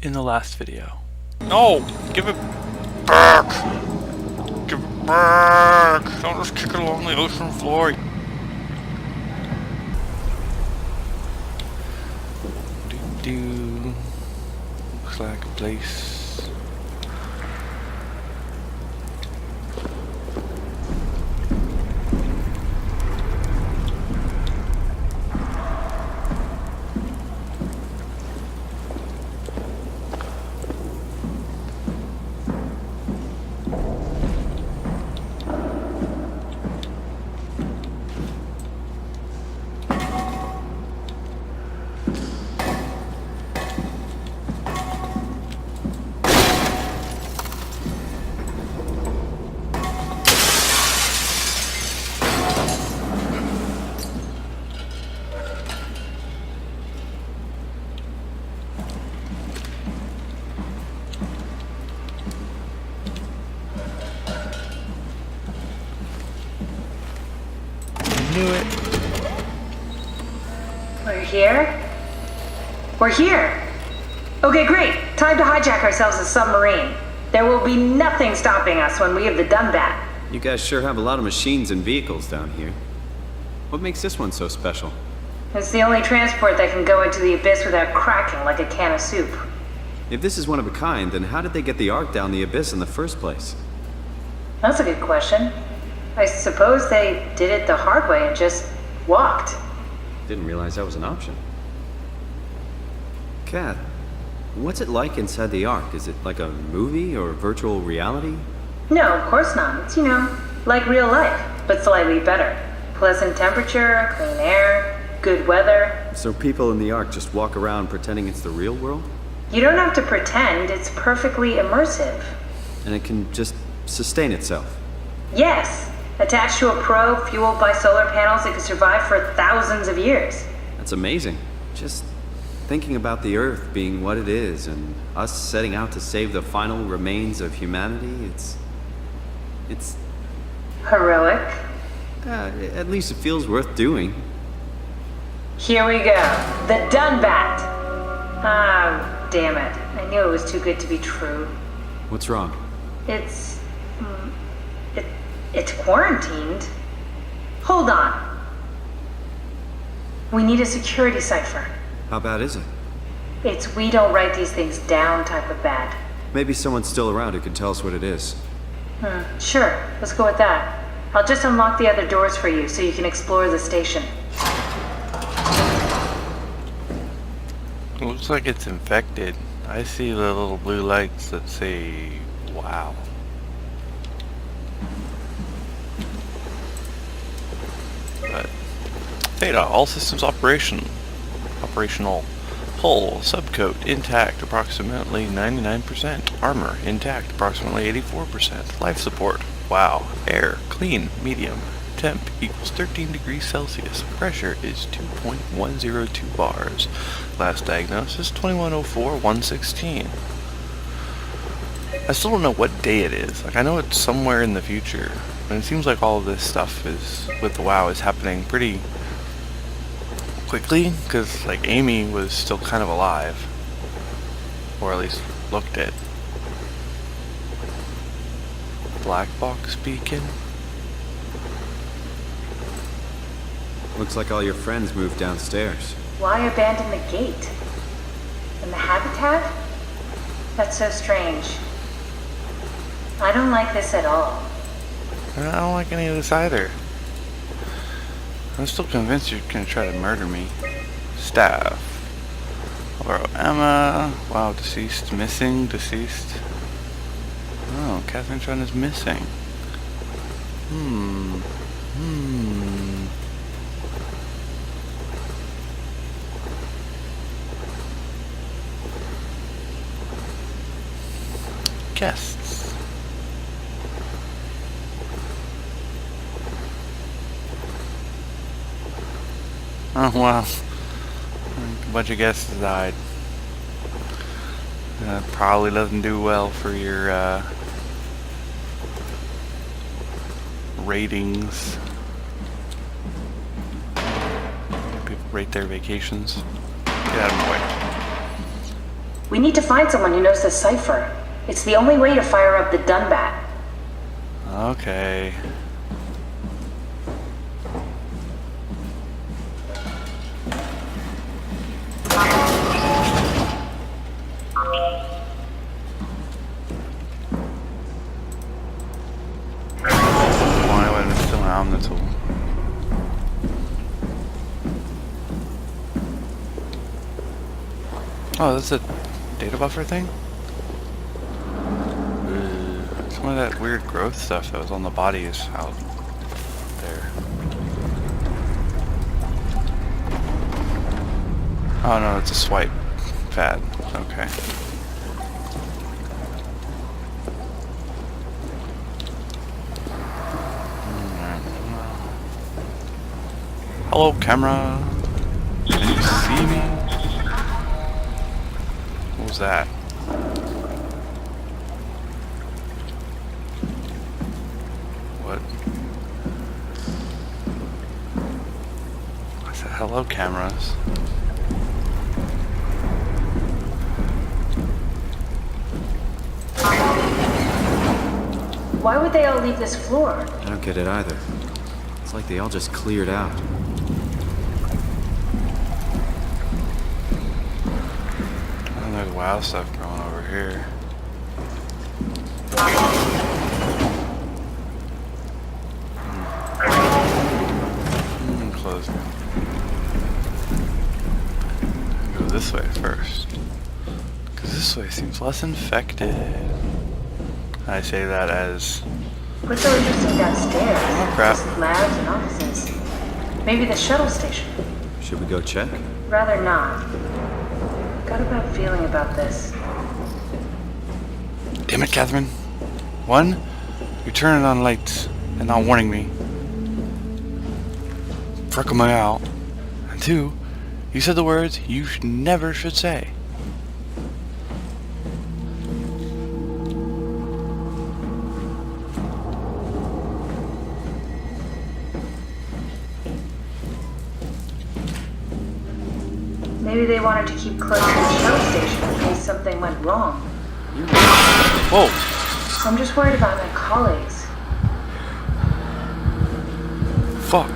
in the last video. No! Give it back! Give it back! Don't just kick it along the ocean floor. Looks like a place. Knew it. We're here? We're here! Okay, great. Time to hijack ourselves a submarine. There will be nothing stopping us when we have the Dumbat. You guys sure have a lot of machines and vehicles down here. What makes this one so special? It's the only transport that can go into the abyss without cracking like a can of soup. If this is one of a kind, then how did they get the Ark down the abyss in the first place? That's a good question. I suppose they did it the hard way and just walked. Didn't realize that was an option. Kat, what's it like inside the Ark? Is it like a movie or virtual reality? No, of course not. It's, like real life, but slightly better. Pleasant temperature, clean air, good weather. So people in the Ark just walk around pretending it's the real world? You don't have to pretend, it's perfectly immersive. And it can just sustain itself? Yes. Attached to a probe fueled by solar panels that could survive for thousands of years. That's amazing. Just thinking about the Earth being what it is and us setting out to save the final remains of humanity, it's... Heroic. At least it feels worth doing. Here we go. The Dunbat. Ah, damn it. I knew it was too good to be true. What's wrong? It's quarantined. Hold on. We need a security cipher. How bad is it? It's we don't write these things down type of bad. Maybe someone's still around who can tell us what it is. Sure. Let's go with that. I'll just unlock the other doors for you so you can explore the station. Looks like it's infected. I see the little blue lights that say, wow. But, Theta, all systems operational. Hull, subcoat, intact, approximately 99%. Armor, intact, approximately 84%. Life support, wow. Air, clean, medium. Temp equals 13 degrees Celsius. Pressure is 2.102 bars. Last diagnosis, 2104-116. I still don't know what day it is. Like, I know it's somewhere in the future. And it seems like all of this stuff is, with the WoW, is happening pretty quickly, because, like, Amy was still kind of alive. Or at least looked it. Black box beacon? Looks like all your friends moved downstairs. Why abandon the gate? And the habitat? That's so strange. I don't like this at all. I don't like any of this either. I'm still convinced you're gonna try to murder me. Staff. S.O.M.A. Wow, deceased. Missing. Deceased. Oh, Catherine Chun is missing. Guests. Oh wow, a bunch of guests died. Probably doesn't do well for your ratings. People rate their vacations. Get out of my way. We need to find someone who knows the cipher. It's the only way to fire up the Dunbat. Okay. Oh, that's a data buffer thing? Some of that weird growth stuff that was on the body is out there. Oh no, it's a swipe pad. Okay. Hello, camera. Can you see me? What was that? What? I said hello, cameras. Why would they all leave this floor? I don't get it either. It's like they all just cleared out. And there's wild stuff growing over here. Close it. Go this way first. Because this way seems less infected. I say that as... What's so interesting downstairs? Oh crap. Just labs and offices. Maybe the shuttle station. Should we go check? Rather not. Got a bad feeling about this. Damn it, Catherine. One, you're turning on lights and not warning me. Freaking me out. And two, you said the words you never should say. Maybe they wanted to keep close to the shuttle station in case something went wrong. Whoa! I'm just worried about my colleagues. Fuck.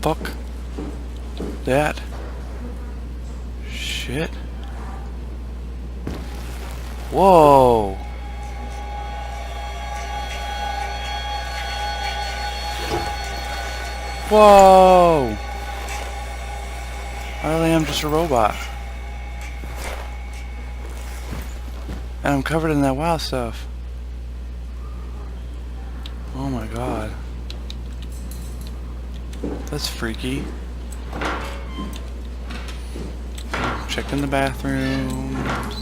Fuck that shit. Whoa. Whoa. I really am just a robot. And I'm covered in that wild stuff. Oh my god. That's freaky. Check in the bathroom.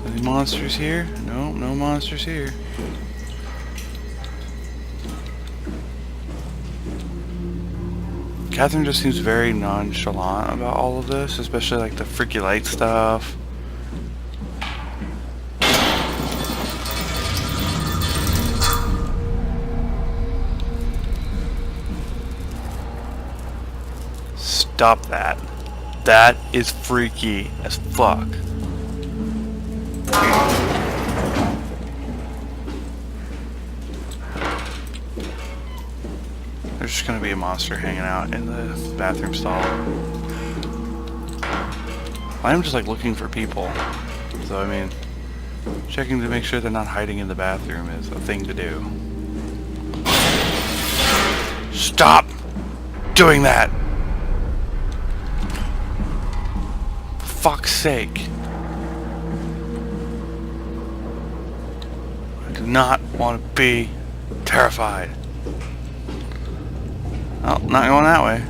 Any monsters here? No, no monsters here. Catherine just seems very nonchalant about all of this, especially like the freaky light stuff. Stop that. That is freaky as fuck. There's just gonna be a monster hanging out in the bathroom stall. I'm just like looking for people. So I mean, checking to make sure they're not hiding in the bathroom is a thing to do. Stop doing that! For fuck's sake. I do not want to be terrified. Oh, not going that way.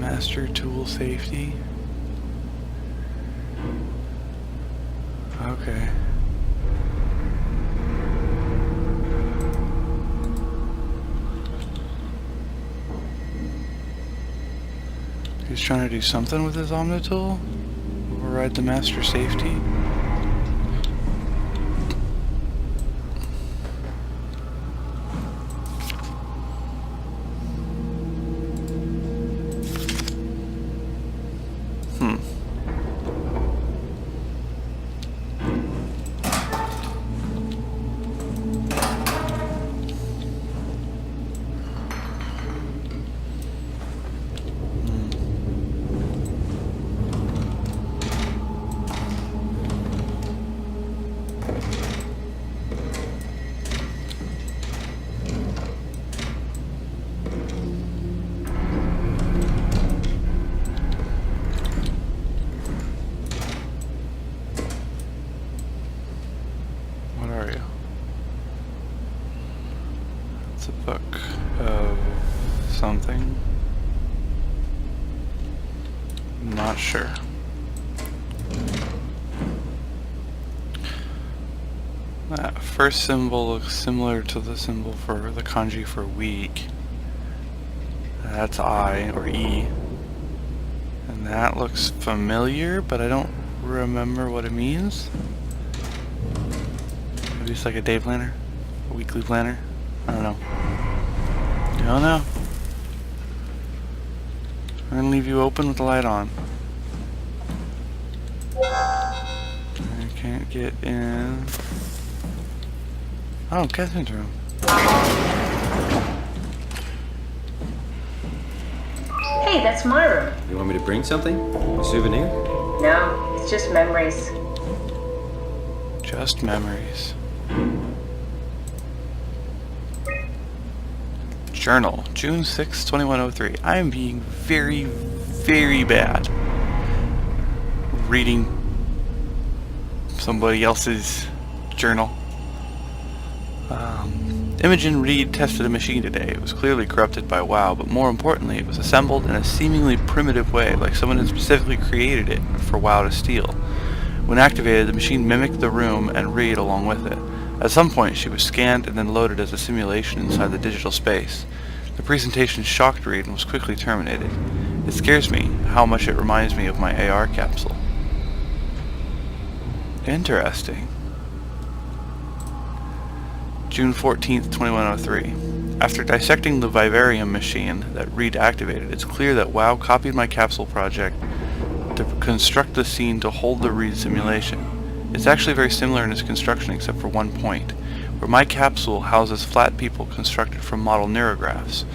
Master tool safety. Okay. He's trying to do something with his Omni tool? Override the master safety? What are you? It's a book of something. Not sure. That first symbol looks similar to the symbol for the kanji for weak. That's I or E. And that looks familiar, but I don't remember what it means. Maybe it's like a day planner? A weekly planner? I don't know. I don't know. I'm gonna leave you open with the light on. I can't get in. Oh, Catherine's room. Hey, that's my room. You want me to bring something? A souvenir? No, it's just memories. Just memories. Journal, June 6, 2103. I am being very, very bad reading somebody else's journal. Imogen Reed tested a machine today. It was clearly corrupted by WoW, but more importantly, it was assembled in a seemingly primitive way, like someone had specifically created it for WoW to steal. When activated, the machine mimicked the room and Reed along with it. At some point, she was scanned and then loaded as a simulation inside the digital space. The presentation shocked Reed and was quickly terminated. It scares me how much it reminds me of my AR capsule. Interesting. June 14th, 2103. After dissecting the vivarium machine that Reed activated, it's clear that WoW copied my capsule project to construct the scene to hold the Reed simulation. It's actually very similar in its construction except for one point, where my capsule houses flat people constructed from model neurographs.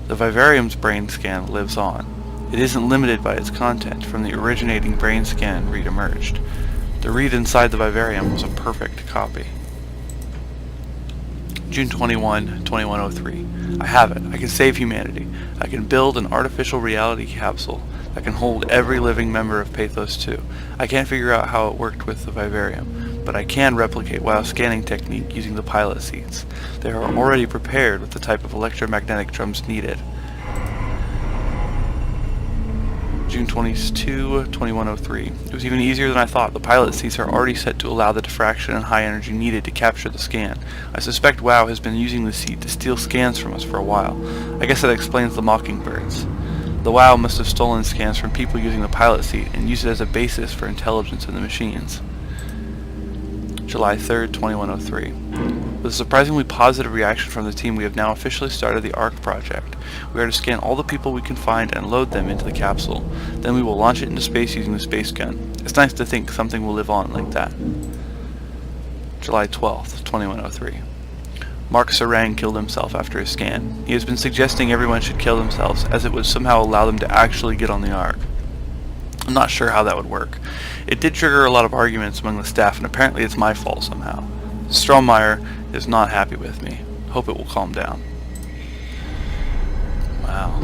The vivarium's brain scan lives on. It isn't limited by its content. From the originating brain scan, Reed emerged. The Reed inside the vivarium was a perfect copy. June 21, 2103. I have it. I can save humanity. I can build an artificial reality capsule that can hold every living member of Pathos 2. I can't figure out how it worked with the vivarium, but I can replicate WoW scanning technique using the pilot seats. They are already prepared with the type of electromagnetic drums needed. June 22, 2103. It was even easier than I thought. The pilot seats are already set to allow the diffraction and high energy needed to capture the scan. I suspect WoW has been using the seat to steal scans from us for a while. I guess that explains the mockingbirds. The WoW must have stolen scans from people using the pilot seat and used it as a basis for intelligence in the machines. July 3rd, 2103. With a surprisingly positive reaction from the team, we have now officially started the ARC project. We are to scan all the people we can find and load them into the capsule. Then we will launch it into space using the space gun. It's nice to think something will live on like that. July 12th, 2103. Mark Sarang killed himself after his scan. He has been suggesting everyone should kill themselves, as it would somehow allow them to actually get on the ARC. I'm not sure how that would work. It did trigger a lot of arguments among the staff, and apparently it's my fault somehow. S.O.M.A is not happy with me. Hope it will calm down. Wow.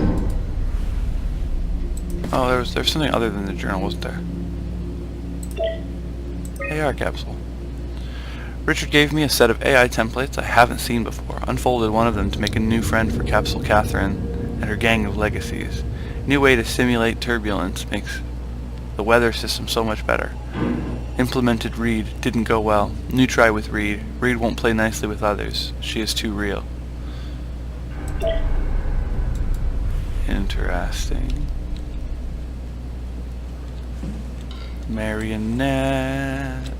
Oh, there's something other than the journal, wasn't there? AR capsule. Richard gave me a set of AI templates I haven't seen before, unfolded one of them to make a new friend for Capsule Catherine and her gang of legacies. New way to simulate turbulence makes the weather system so much better. Implemented Reed. Didn't go well. New try with Reed. Reed won't play nicely with others. She is too real. Interesting. Marionette.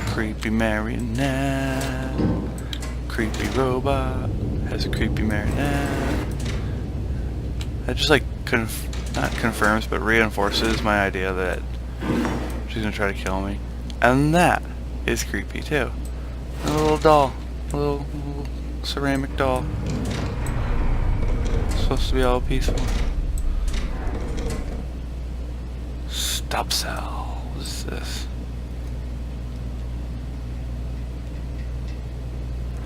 Creepy marionette. Creepy robot. Has a creepy marionette. That just like not confirms but reinforces my idea that she's gonna try to kill me. And that is creepy too. A little doll. A little ceramic doll. Supposed to be all peaceful. Stop cell. What is this?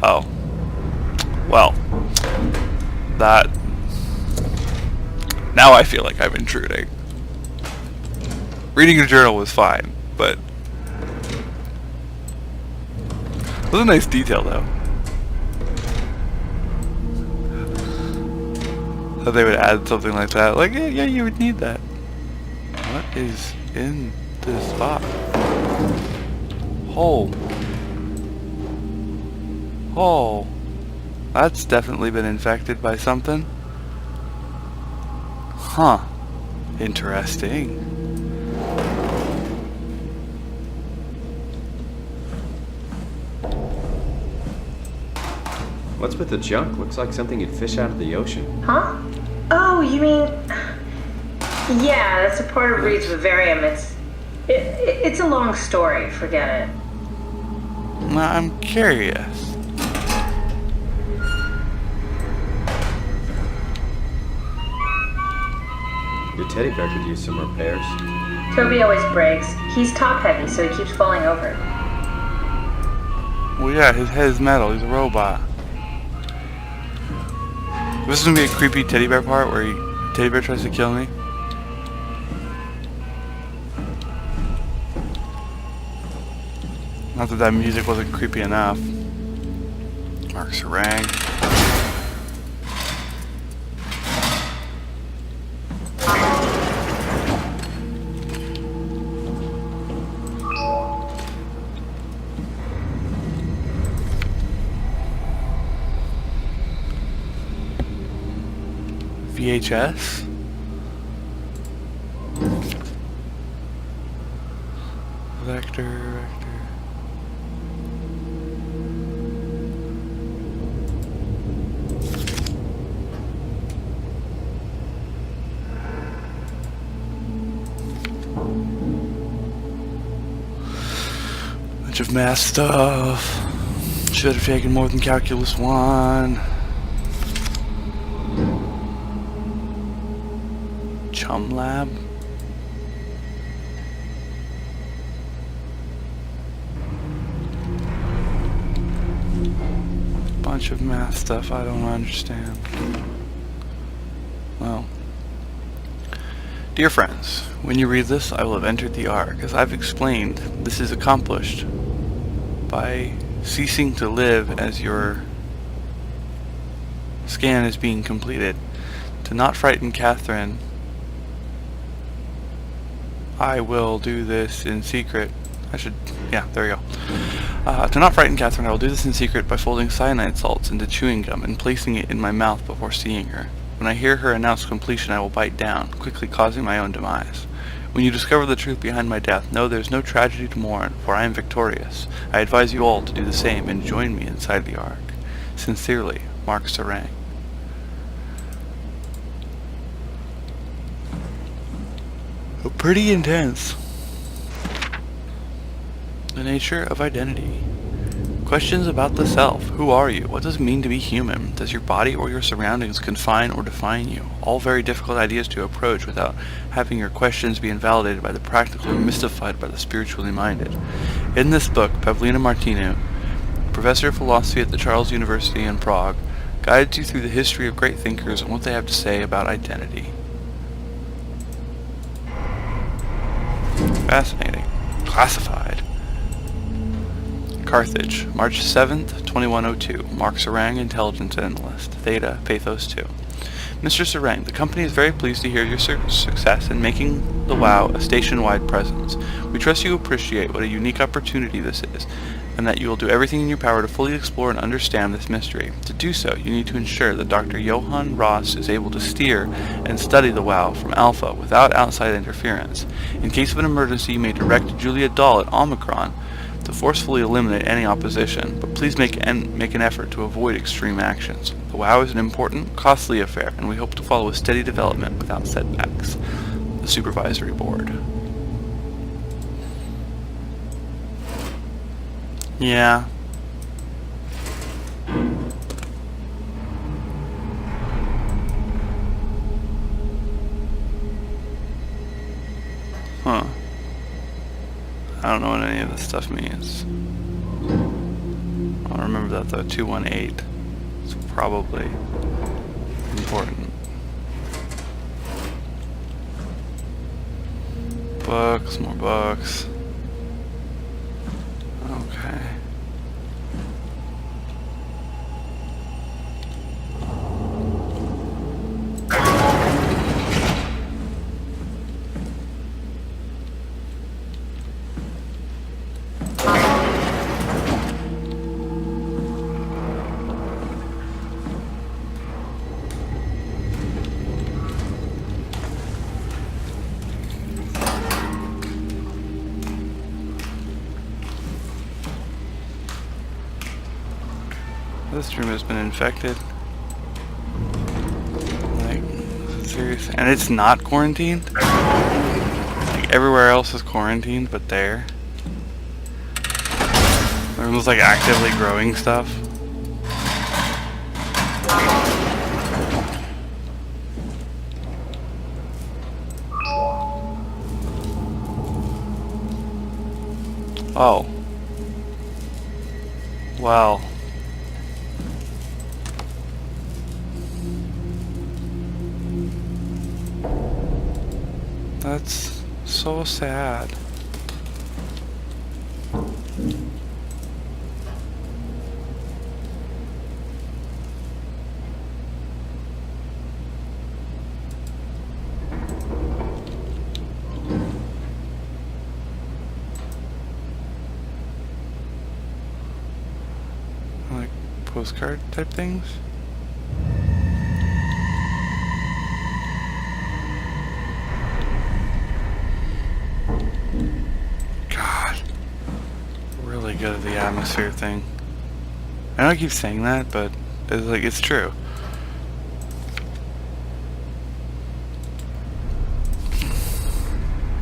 Oh. Well. That. Now I feel like I'm intruding. Reading a journal was fine, but it was a nice detail though. That they would add something like that. Like, yeah, you would need that. What is in this box? Oh, that's definitely been infected by something. Huh. Interesting. What's with the junk? Looks like something you'd fish out of the ocean. Huh? Oh, you mean... Yeah, that's a part of Reed's vivarium. It's a long story. Forget it. I'm curious. Your teddy bear could use some repairs. Toby always breaks. He's top heavy, so he keeps falling over. Well, yeah, his head is metal. He's a robot. This is gonna be a creepy teddy bear part where teddy bear tries to kill me. Not that that music wasn't creepy enough. Mark Serang. VHS? Vector. Bunch of math stuff. Should have taken more than Calculus 1. Chum Lab. Bunch of math stuff I don't understand. Well, dear friends, when you read this, I will have entered the Ark. As I've explained, this is accomplished by ceasing to live as your scan is being completed. To not frighten Catherine, I will do this in secret. Yeah, there we go. To not frighten Catherine, I will do this in secret by folding cyanide salts into chewing gum and placing it in my mouth before seeing her. When I hear her announce completion, I will bite down, quickly causing my own demise. When you discover the truth behind my death, know there is no tragedy to mourn, for I am victorious. I advise you all to do the same and join me inside the Ark. Sincerely, Mark Serang. Pretty intense. The nature of identity. Questions about the self. Who are you? What does it mean to be human? Does your body or your surroundings confine or define you? All very difficult ideas to approach without having your questions be invalidated by the practical or mystified by the spiritually minded. In this book, Pavlina Martinu, professor of philosophy at the Charles University in Prague, guides you through the history of great thinkers and what they have to say about identity. Fascinating. Classified. Carthage, March 7th, 2102. Mark Serang, Intelligence Analyst. Theta, Pathos 2. Mr. Sarang, the company is very pleased to hear your success in making the WoW a station-wide presence. We trust you appreciate what a unique opportunity this is, and that you will do everything in your power to fully explore and understand this mystery. To do so, you need to ensure that Dr. Johann Ross is able to steer and study the WoW from Alpha without outside interference. In case of an emergency, you may direct Julia Dahl at Omicron to forcefully eliminate any opposition, but please make an effort to avoid extreme actions. The WoW is an important, costly affair, and we hope to follow a steady development without setbacks. The Supervisory Board. Yeah. Huh. I don't know what any of this stuff means. I'll remember that though. 218. It's probably important. Books, more books. Okay. This room has been infected. Like, seriously? And it's not quarantined? Like, everywhere else is quarantined, but there? The room was like actively growing stuff. Oh. Well. That's so sad. Like postcard type things? Good at the atmosphere thing. I know I keep saying that, but it's like it's true.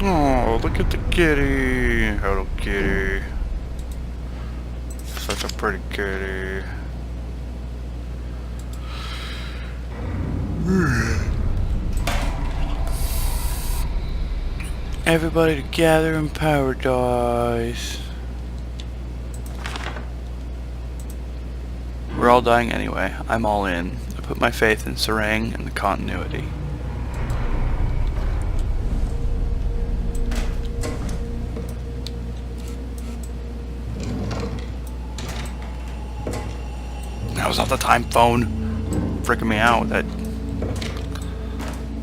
Oh, look at the kitty. Hello, kitty. Such a pretty kitty. Everybody together in paradise. We're all dying anyway. I'm all in. I put my faith in Sarang and the continuity. Now's not the time, phone. Freaking me out. That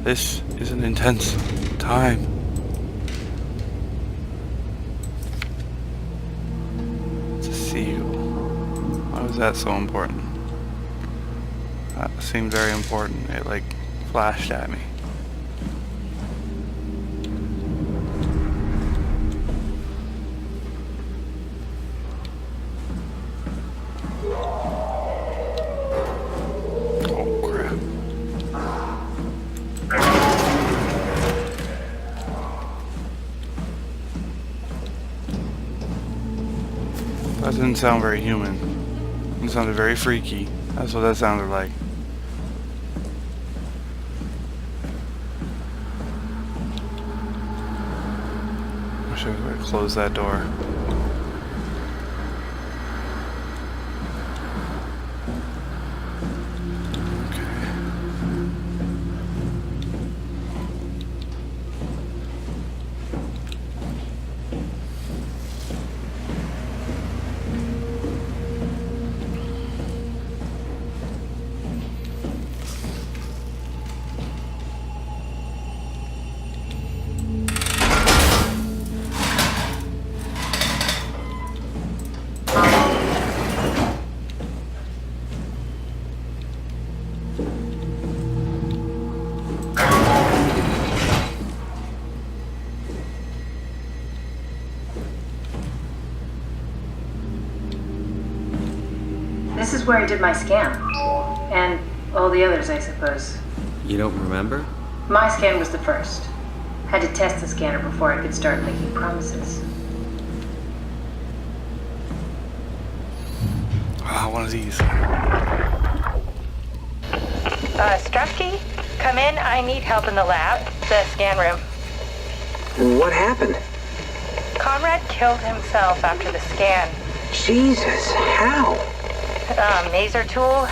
this is an intense time. To see you. Why was that so important? That seemed very important. It like flashed at me. Oh crap. That didn't sound very human. It sounded very freaky. That's what that sounded like. I should have closed that door. is where I did my scan. And all the others, I suppose. You don't remember? My scan was the first. Had to test the scanner before I could start making promises. Ah, one of these. Strefke, come in. I need help in the lab, the scan room. What happened? Conrad killed himself after the scan. Jesus, how? Maser tool?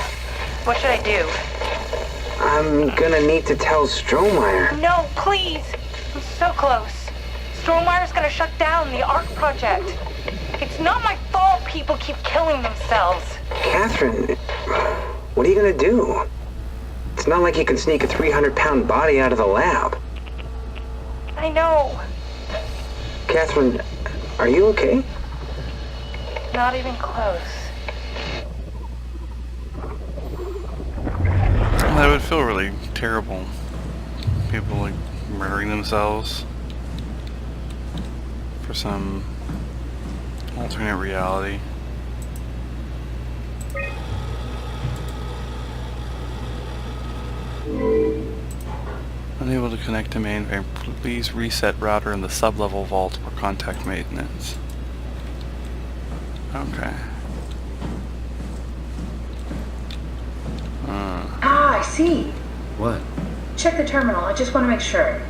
What should I do? I'm gonna need to tell S.O.M.A. No, please! I'm so close. Strohmeyer's gonna shut down the ARC project. It's not my fault people keep killing themselves. Catherine, what are you gonna do? It's not like you can sneak a 300-pound body out of the lab. I know. Catherine, are you okay? Not even close. That would feel really terrible. People like murdering themselves for some alternate reality. Unable to connect to mainframe. Please reset router in the sub-level vault for contact maintenance. Okay. Ah, I see. What? Check the terminal. I just want to make sure.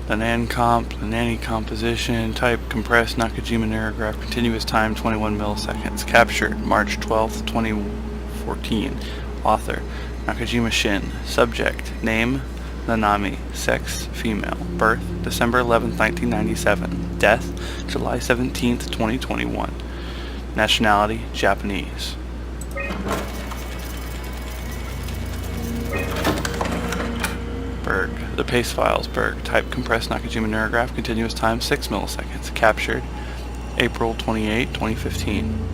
The nanny composition, type compressed Nakajima narrowgraph, continuous time 21 milliseconds. Captured March 12th, 2014. Author Nakajima Shin. Subject name Nanami. Sex female. Birth December 11th, 1997. Death July 17th, 2021. Nationality Japanese. Berg. The paste files. Berg. Type compressed Nakajima neurograph. Continuous time 6 milliseconds. Captured April 28, 2015.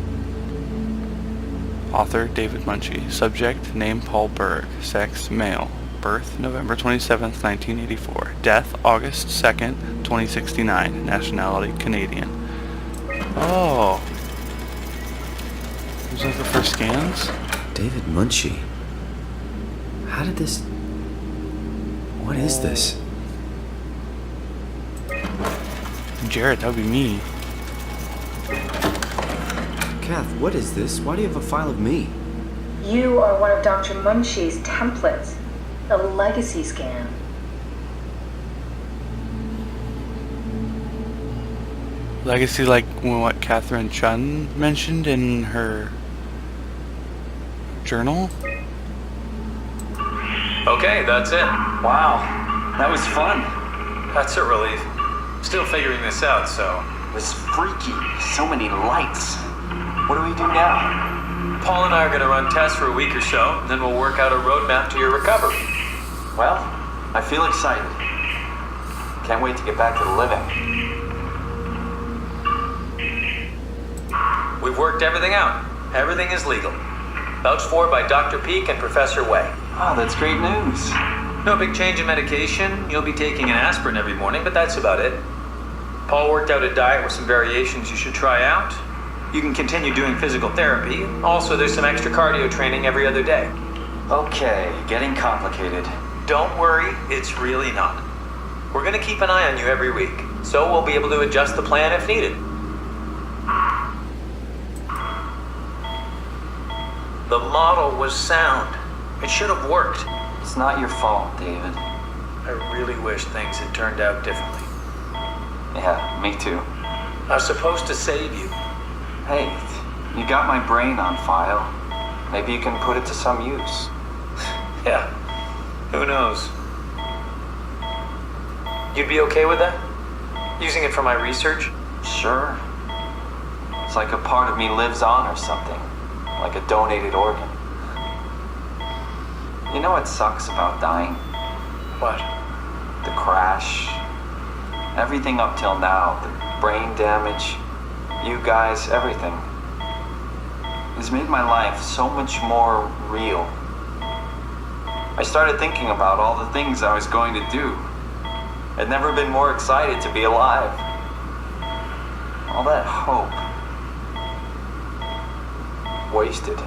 Author David Munchie. Subject name Paul Berg. Sex male. Birth November 27th, 1984. Death August 2nd, 2069. Nationality Canadian. Oh. Was that the first scans? David Munchie. How did this... What is this? Jared, that would be me. Kath, what is this? Why do you have a file of me? You are one of Dr. Munchie's templates. A legacy scan. Legacy, like what Catherine Chun mentioned in her journal? Okay, that's it. Wow, that was fun. That's a relief. Still figuring this out, so... It was freaky. So many lights. What do we do now? Paul and I are gonna run tests for a week or so, then we'll work out a roadmap to your recovery. Well, I feel excited. Can't wait to get back to the living. We've worked everything out. Everything is legal. Vouched for by Dr. Peak and Professor Wei. Oh, that's great news. No big change in medication. You'll be taking an aspirin every morning, but that's about it. Paul worked out a diet with some variations you should try out. You can continue doing physical therapy. Also, there's some extra cardio training every other day. Okay, getting complicated. Don't worry, it's really not. We're gonna keep an eye on you every week, so we'll be able to adjust the plan if needed. The model was sound. It should have worked. It's not your fault, David. I really wish things had turned out differently. Yeah, me too. I was supposed to save you. Hey, you got my brain on file. Maybe you can put it to some use. Yeah, who knows? You'd be okay with that? Using it for my research? Sure. It's like a part of me lives on or something. Like a donated organ. You know what sucks about dying? What? The crash. Everything up till now, the brain damage, you guys, everything, has made my life so much more real. I started thinking about all the things I was going to do. I'd never been more excited to be alive. All that hope, wasted.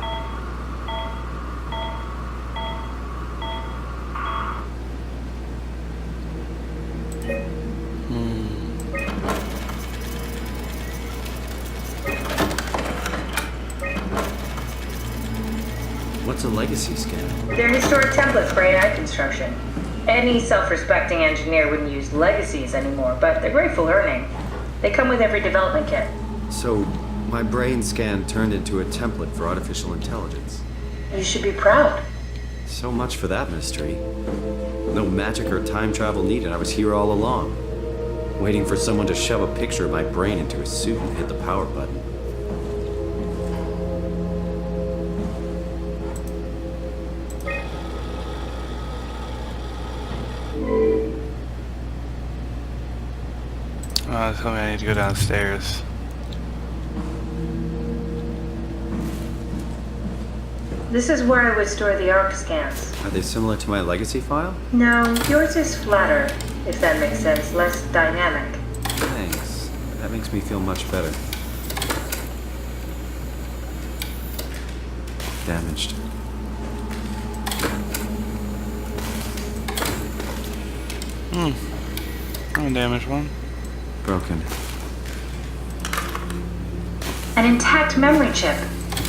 What's a legacy scan? They're historic templates for AI construction. Any self-respecting engineer wouldn't use legacies anymore, but they're great for learning. They come with every development kit. So, my brain scan turned into a template for artificial intelligence. You should be proud. So much for that mystery. No magic or time travel needed. I was here all along, waiting for someone to shove a picture of my brain into a suit and hit the power button. Tell me I need to go downstairs. This is where I would store the ARC scans. Are they similar to my legacy file? No, yours is flatter, if that makes sense, less dynamic. Thanks. That makes me feel much better. Damaged. Undamaged one. Broken. An intact memory chip.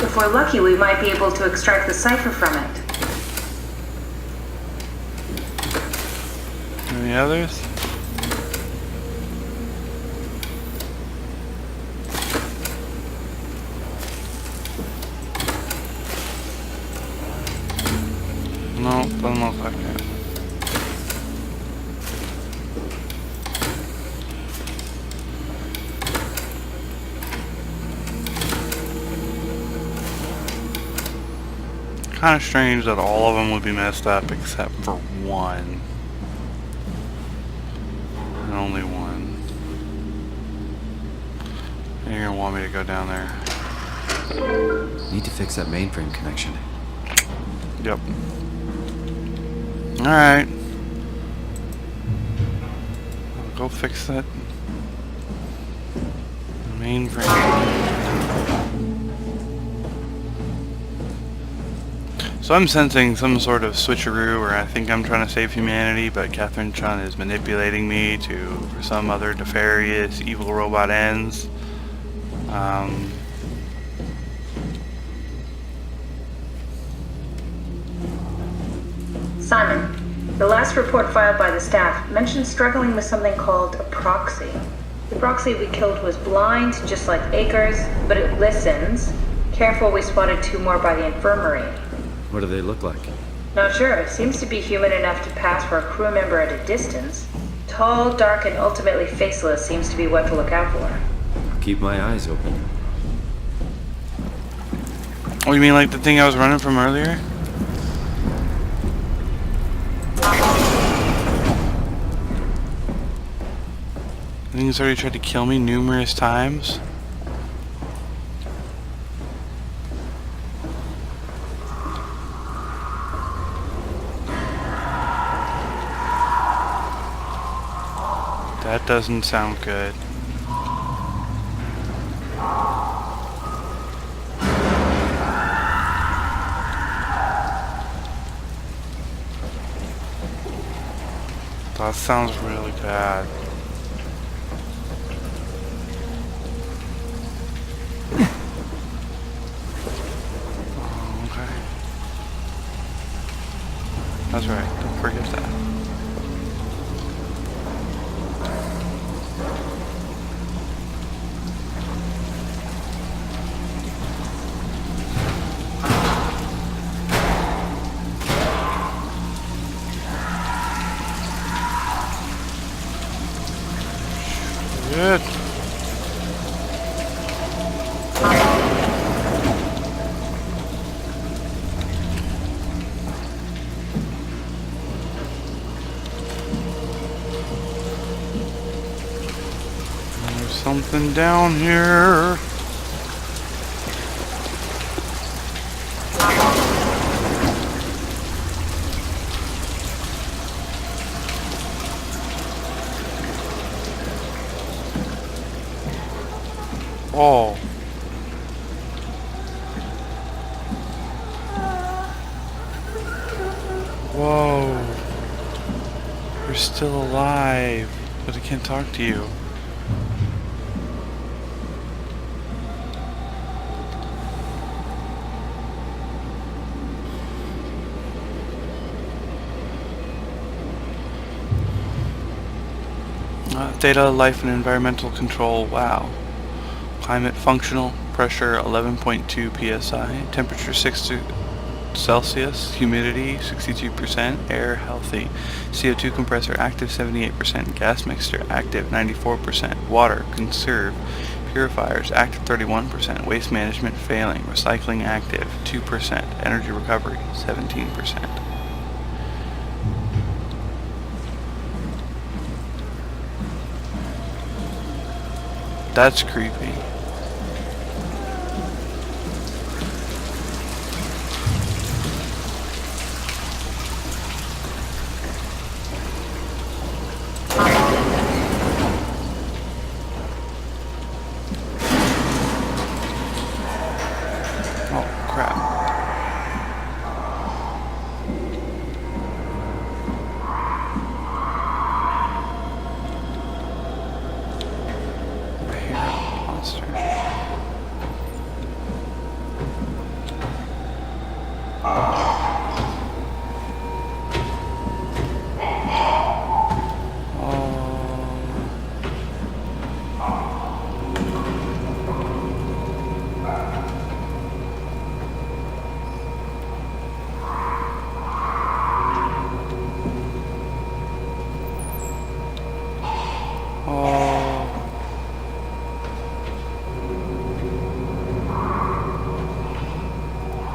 If we're lucky, we might be able to extract the cipher from it. Any others? No, doesn't look like it. Kind of strange that all of them would be messed up except for one. And only one. And you're gonna want me to go down there. Need to fix that mainframe connection. Yep. Alright. I'll go fix that mainframe. So I'm sensing some sort of switcheroo where I think I'm trying to save humanity, but Catherine Chun is manipulating me for some other nefarious evil robot ends. Simon, the last report filed by the staff mentioned struggling with something called a proxy. The proxy we killed was blind, just like Akers, but it listens. Careful, we spotted 2 more by the infirmary. What do they look like? Not sure. Seems to be human enough to pass for a crew member at a distance. Tall, dark, and ultimately faceless seems to be what to look out for. Keep my eyes open. Oh, you mean like the thing I was running from earlier? The thing's already tried to kill me numerous times. That doesn't sound good. That sounds really bad. Oh, okay. That's right, don't forget that. Good. There's something down here. Oh. Whoa. You're still alive, but I can't talk to you. Data, life, and environmental control. Wow. Climate functional. Pressure 11.2 psi. Temperature 6 Celsius. Humidity 62%. Air healthy. CO2 compressor active 78%. Gas mixture active 94%. Water conserve. Purifiers active 31%. Waste management failing. Recycling active 2%. Energy recovery 17%. That's creepy. Oh, crap. Monster.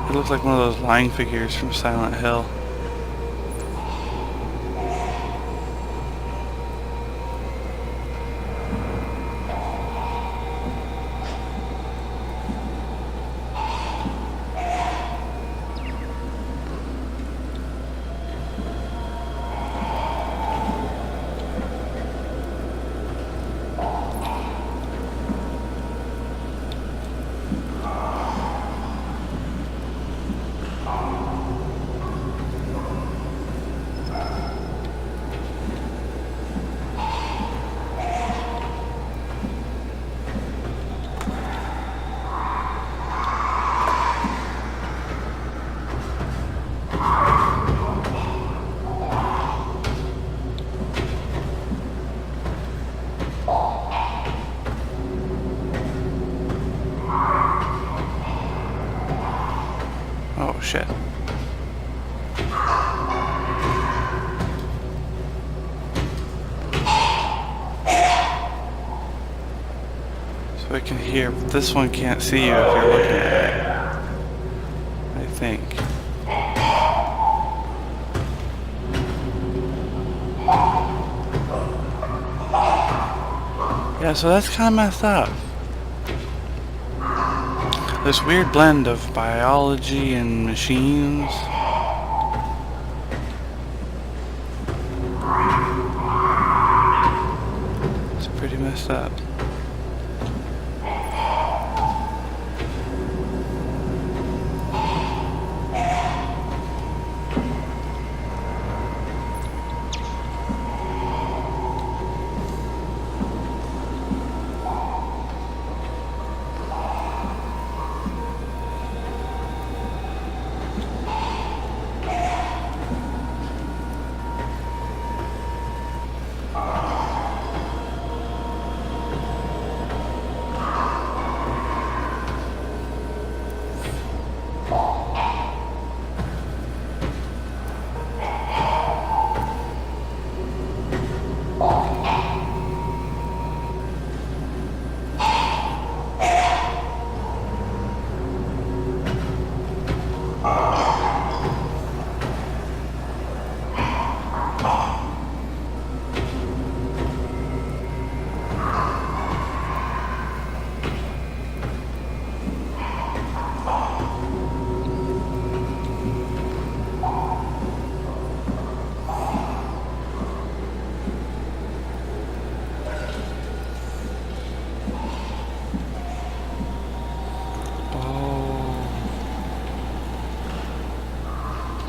It looks like one of those lying figures from Silent Hill. Oh shit. So I can hear, but this one can't see you if you're looking at it. I think. Yeah, so that's kind of messed up. This weird blend of biology and machines. It's pretty messed up.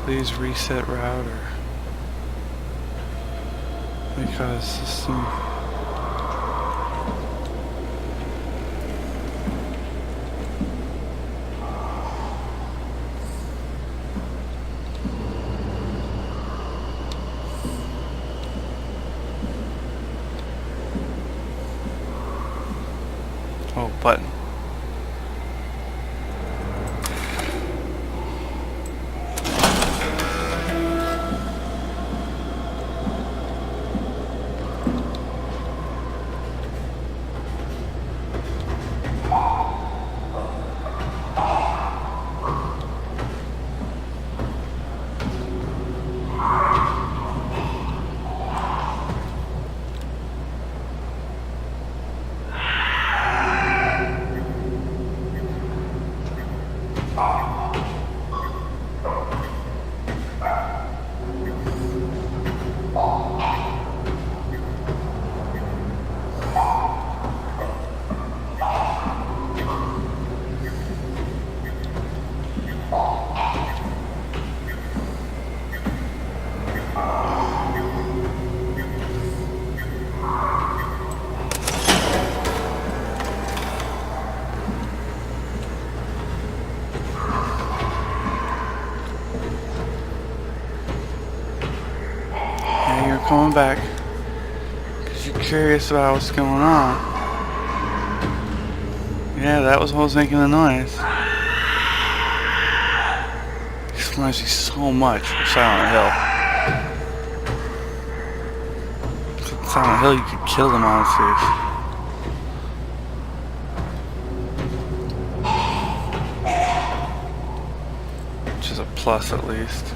Please reset router. Because system. Oh, button. Coming back because you're curious about what's going on. Yeah, that was what was making the noise. This reminds me so much of Silent Hill. In Silent Hill, you could kill the monsters. Which is a plus, at least.